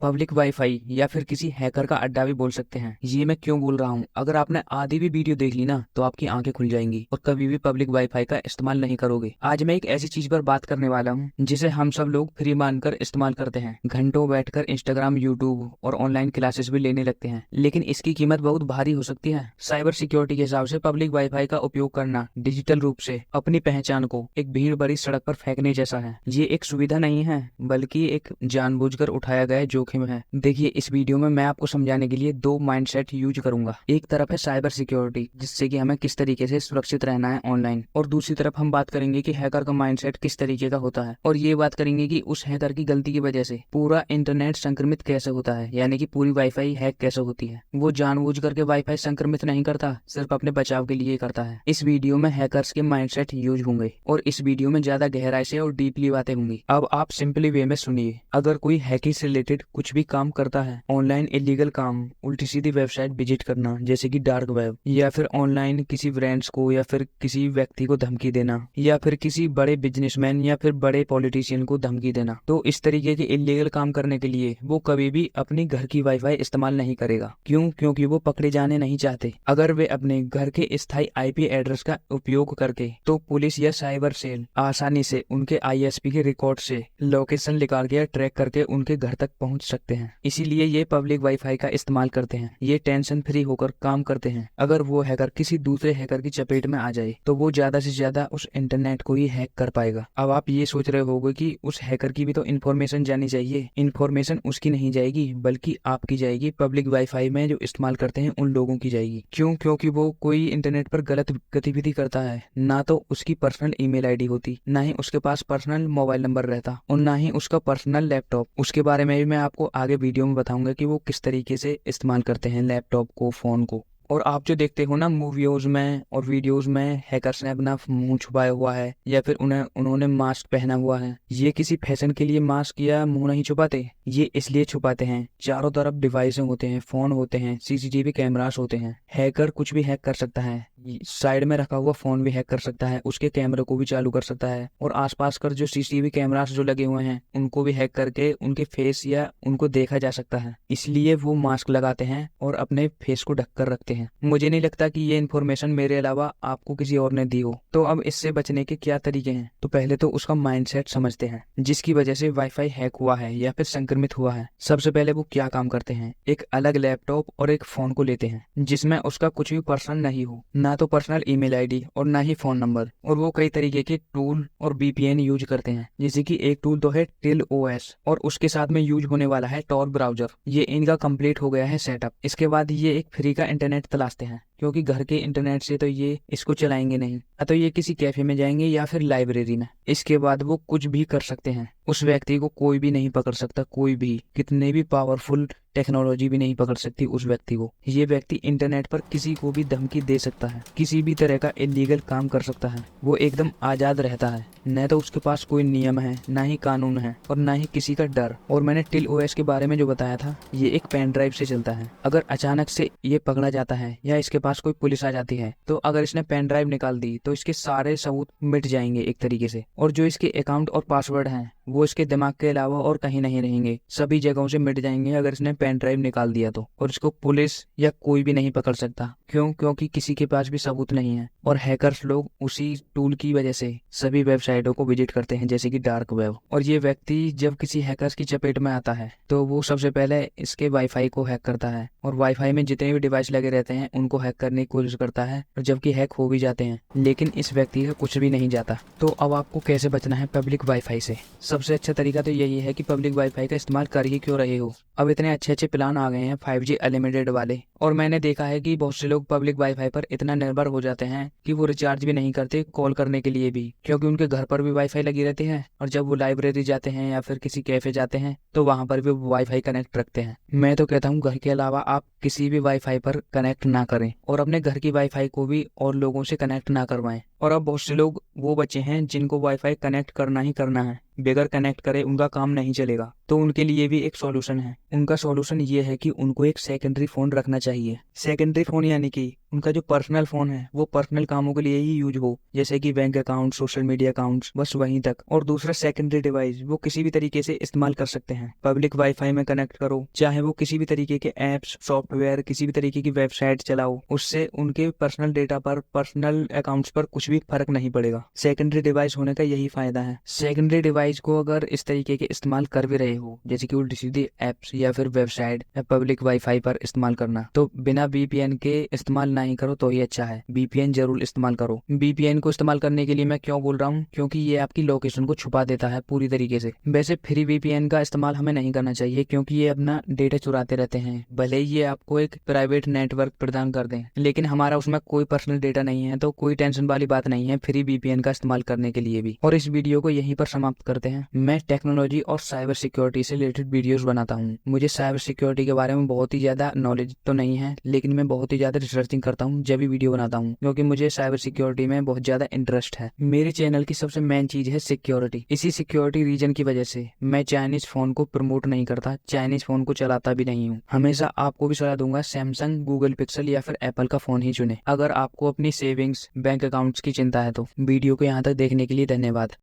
Public wifi या फिर किसी हैकर का अड्डा भी बोल सकते हैं। ये मैं क्यों बोल रहा हूँ, अगर आपने आधी भी वीडियो देख ली ना तो आपकी आंखें खुल जाएंगी और कभी भी पब्लिक वाईफाई का इस्तेमाल नहीं करोगे। आज मैं एक ऐसी चीज पर बात करने वाला हूँ जिसे हम सब लोग फ्री मानकर इस्तेमाल करते हैं। घंटों बैठकर इंस्टाग्राम, यूट्यूब और ऑनलाइन क्लासेस भी लेने लगते हैं, लेकिन इसकी कीमत बहुत भारी हो सकती है। साइबर सिक्योरिटी के हिसाब से पब्लिक वाईफाई का उपयोग करना डिजिटल रूप से अपनी पहचान को एक भीड़ भरी सड़क पर फेंकने जैसा है। ये एक सुविधा नहीं है बल्कि एक जानबूझकर उठाया गया जोखिम है। देखिए, इस वीडियो में मैं आपको समझाने के लिए दो माइंडसेट यूज करूंगा। एक तरफ है साइबर सिक्योरिटी, जिससे कि हमें किस तरीके से सुरक्षित रहना है ऑनलाइन, और दूसरी तरफ हम बात करेंगे कि हैकर का माइंडसेट किस तरीके का होता है, और ये बात करेंगे कि उस हैकर की गलती की वजह से पूरा इंटरनेट संक्रमित कैसे होता है, यानी कि पूरी वाईफाई हैक कैसे होती है। वो जानबूझ करके वाईफाई संक्रमित नहीं करता, सिर्फ अपने बचाव के लिए करता है। इस वीडियो में हैकर्स के माइंडसेट यूज होंगे और इस वीडियो में ज्यादा गहराई से और डीपली बातें होंगी। अब आप सिंपली वे में सुनिए। अगर कोई हैकिंग से रिलेटेड कुछ भी काम करता है, ऑनलाइन इलीगल काम, उल्टी सीधी वेबसाइट विजिट करना जैसे कि डार्क वेब, या फिर ऑनलाइन किसी ब्रांड्स को या फिर किसी व्यक्ति को धमकी देना, या फिर किसी बड़े बिजनेसमैन या फिर बड़े पॉलिटिशियन को धमकी देना, तो इस तरीके के इलीगल काम करने के लिए वो कभी भी अपनी घर की वाईफाई इस्तेमाल नहीं करेगा। क्यों? क्योंकि वो पकड़े जाने नहीं चाहते। अगर वे अपने घर के स्थायी आईपी एड्रेस का उपयोग करके, तो पुलिस या साइबर सेल आसानी से उनके आईएसपी के रिकॉर्ड से लोकेशन निकाल के या ट्रैक करके उनके घर तक पहुंच सकते हैं। इसीलिए ये पब्लिक वाईफाई का इस्तेमाल करते हैं। ये टेंशन फ्री होकर काम करते हैं। अगर वो हैकर किसी दूसरे हैकर की चपेट में आ जाए तो वो ज्यादा से ज्यादा उस इंटरनेट को ही हैक कर पाएगा। अब आप ये सोच रहे होंगे कि उस हैकर की भी तो इन्फॉर्मेशन जानी चाहिए। इन्फॉर्मेशन उसकी नहीं जाएगी बल्कि आपकी जाएगी। पब्लिक वाईफाई में जो इस्तेमाल करते हैं उन लोगों की जाएगी। क्यों? क्योंकि वो कोई इंटरनेट पर गलत गतिविधि करता है, ना तो उसकी पर्सनल ईमेल आईडी होती, ना ही उसके पास पर्सनल मोबाइल नंबर रहता, और ना ही उसका पर्सनल लैपटॉप। उसके बारे में भी मैं आपको आगे वीडियो में बताऊंगा कि वो किस तरीके से इस्तेमाल करते हैं लैपटॉप को, फोन को। और आप जो देखते हो ना मूवीज में और वीडियोस में, हैकर्स ने अपना मुंह छुपाया हुआ है या फिर उन्होंने मास्क पहना हुआ है, ये किसी फैशन के लिए मास्क या मुंह नहीं छुपाते। ये इसलिए छुपाते हैं, चारों तरफ डिवाइस होते हैं, फोन होते हैं, सीसीटीवी कैमरास होते हैं। हैकर कुछ भी हैक कर सकता है। साइड में रखा हुआ फोन भी हैक कर सकता है, उसके कैमरे को भी चालू कर सकता है, और आसपास कर जो सीसीटीवी कैमरास जो लगे हुए हैं उनको भी हैक करके उनके फेस या उनको देखा जा सकता है। इसलिए वो मास्क लगाते हैं और अपने फेस को ढक कर रखते हैं। मुझे नहीं लगता कि ये इन्फॉर्मेशन मेरे अलावा आपको किसी और ने दी हो। तो अब इससे बचने के क्या तरीके हैं? तो पहले तो उसका माइंडसेट समझते हैं जिसकी वजह से वाईफाई हैक हुआ है या फिर संक्रमित हुआ है। सबसे पहले वो क्या काम करते हैं, एक अलग लैपटॉप और एक फोन को लेते हैं जिसमें उसका कुछ भी पर्सनल नहीं हो, ना तो पर्सनल ईमेल आईडी और ना ही फोन नंबर। और वो कई तरीके के टूल और वीपीएन यूज करते हैं, जैसे कि एक टूल तो है टिल ओएस और उसके साथ में यूज होने वाला है टॉर ब्राउजर। ये इनका कंप्लीट हो गया है सेटअप। इसके बाद ये एक फ्री का इंटरनेट तलाशते हैं, क्योंकि घर के इंटरनेट से तो ये इसको चलाएंगे नहीं। तो ये किसी कैफे में जाएंगे या फिर लाइब्रेरी में। इसके बाद वो कुछ भी कर सकते हैं। उस व्यक्ति को कोई भी नहीं पकड़ सकता, कोई भी, कितने भी पावरफुल टेक्नोलॉजी भी नहीं पकड़ सकती उस व्यक्ति को। ये व्यक्ति इंटरनेट पर किसी को भी धमकी दे सकता है, किसी भी तरह का इलीगल काम कर सकता है। वो एकदम आजाद रहता है, न तो उसके पास कोई नियम है, ना ही कानून है, और ना ही किसी का डर। और मैंने टिल ओएस के बारे में जो बताया था, ये एक पेन ड्राइव से चलता है। अगर अचानक से ये पकड़ा जाता है या इसके पास कोई पुलिस आ जाती है, तो अगर इसने पेन ड्राइव निकाल दी तो इसके सारे सबूत मिट जाएंगे एक तरीके से, और जो इसके अकाउंट और पासवर्ड हैं वो इसके दिमाग के अलावा और कहीं नहीं रहेंगे, सभी जगहों से मिट जाएंगे अगर इसने पेन ड्राइव निकाल दिया तो। और इसको पुलिस या कोई भी नहीं पकड़ सकता। क्यों? क्योंकि किसी के पास भी सबूत नहीं है। और हैकर्स लोग उसी टूल की वजह से सभी वेबसाइटों को विजिट करते हैं, जैसे कि डार्क वेब। और ये व्यक्ति जब किसी हैकर्स की चपेट में आता है तो वो सबसे पहले इसके वाईफाई को हैक करता है, और वाईफाई में जितने भी डिवाइस लगे रहते हैं उनको हैक करने की कोशिश करता है, और जबकि हैक हो भी जाते हैं, लेकिन इस व्यक्ति का कुछ भी नहीं जाता। तो अब आपको कैसे बचना है पब्लिक वाईफाई से? सबसे अच्छा तरीका तो यही है कि पब्लिक वाईफाई का इस्तेमाल कर ही क्यों रहे हो। अब इतने अच्छे अच्छे प्लान आ गए हैं 5G अनलिमिटेड वाले, और मैंने देखा है कि बहुत से लोग पब्लिक वाईफाई पर इतना निर्भर हो जाते हैं कि वो रिचार्ज भी नहीं करते कॉल करने के लिए भी, क्योंकि उनके घर पर भी वाईफाई लगी रहती है, और जब वो लाइब्रेरी जाते हैं या फिर किसी कैफे जाते हैं तो वहां पर भी वाईफाई कनेक्ट रखते हैं। मैं तो कहता हूँ घर के अलावा आप किसी भी वाईफाई पर कनेक्ट ना करें, और अपने घर की वाईफाई को भी और लोगों से कनेक्ट ना करवाएं। और अब बहुत से लोग वो बच्चे हैं जिनको वाईफाई कनेक्ट करना ही करना है, बगैर कनेक्ट करे उनका काम नहीं चलेगा। तो उनके लिए भी एक सॉल्यूशन है। उनका सॉल्यूशन ये है कि उनको एक सेकेंडरी फोन रखना चाहिए। सेकेंडरी फोन यानी कि उनका जो पर्सनल फोन है वो पर्सनल कामों के लिए ही यूज हो, जैसे कि bank account, social media accounts, बस वहीं तक। और दूसरा सेकेंडरी डिवाइस वो किसी भी तरीके से इस्तेमाल कर सकते हैं। पब्लिक वाईफाई में कनेक्ट करो, चाहे वो किसी भी तरीके के एप्स, सॉफ्टवेयर, किसी भी तरीके की वेबसाइट चलाओ, उससे उनके पर्सनल डेटा पर, पर्सनल अकाउंट्स पर कुछ भी फर्क नहीं पड़ेगा। सेकेंडरी डिवाइस होने का यही फायदा है। सेकेंडरी डिवाइस को अगर इस तरीके के इस्तेमाल कर भी रहे हो, जैसे कि उल्टी सीधी एप्स या फिर वेबसाइट या पब्लिक वाईफाई पर इस्तेमाल करना, तो बिना वीपीएन के इस्तेमाल नहीं करो तो ही अच्छा है। वीपीएन जरूर इस्तेमाल करो। वीपीएन को इस्तेमाल करने के लिए मैं क्यों बोल रहा हूँ, क्योंकि ये आपकी लोकेशन को छुपा देता है पूरी तरीके से। वैसे फ्री वीपीएन का इस्तेमाल हमें नहीं करना चाहिए, क्योंकि ये अपना डेटा चुराते रहते हैं। भले ही ये आपको एक प्राइवेट नेटवर्क प्रदान कर दें, लेकिन हमारा उसमें कोई पर्सनल डेटा नहीं है, तो कोई टेंशन वाली बात नहीं है फ्री वीपीएन का इस्तेमाल करने के लिए भी। और इस वीडियो को यहीं पर समाप्त करते हैं। मैं टेक्नोलॉजी और साइबर सिक्योरिटी से रिलेटेड वीडियोस बनाता हूँ। मुझे साइबर सिक्योरिटी के बारे में बहुत ही ज्यादा नॉलेज तो नहीं है, लेकिन मैं बहुत ही ज्यादा रिसर्चिंग करता हूँ जब भी वीडियो बनाता हूँ, क्योंकि मुझे साइबर सिक्योरिटी में बहुत ज्यादा इंटरेस्ट है। मेरे चैनल की सबसे मेन चीज है सिक्योरिटी। इसी सिक्योरिटी रीजन की वजह से मैं चाइनीज फोन को प्रमोट नहीं करता, चाइनीज फोन को चलाता भी नहीं हूँ। हमेशा आपको भी सलाह दूंगा सैमसंग, गूगल पिक्सल या फिर एप्पल का फोन ही चुने, अगर आपको अपनी सेविंग्स, बैंक अकाउंट्स की चिंता है तो। वीडियो को यहाँ तक देखने के लिए धन्यवाद।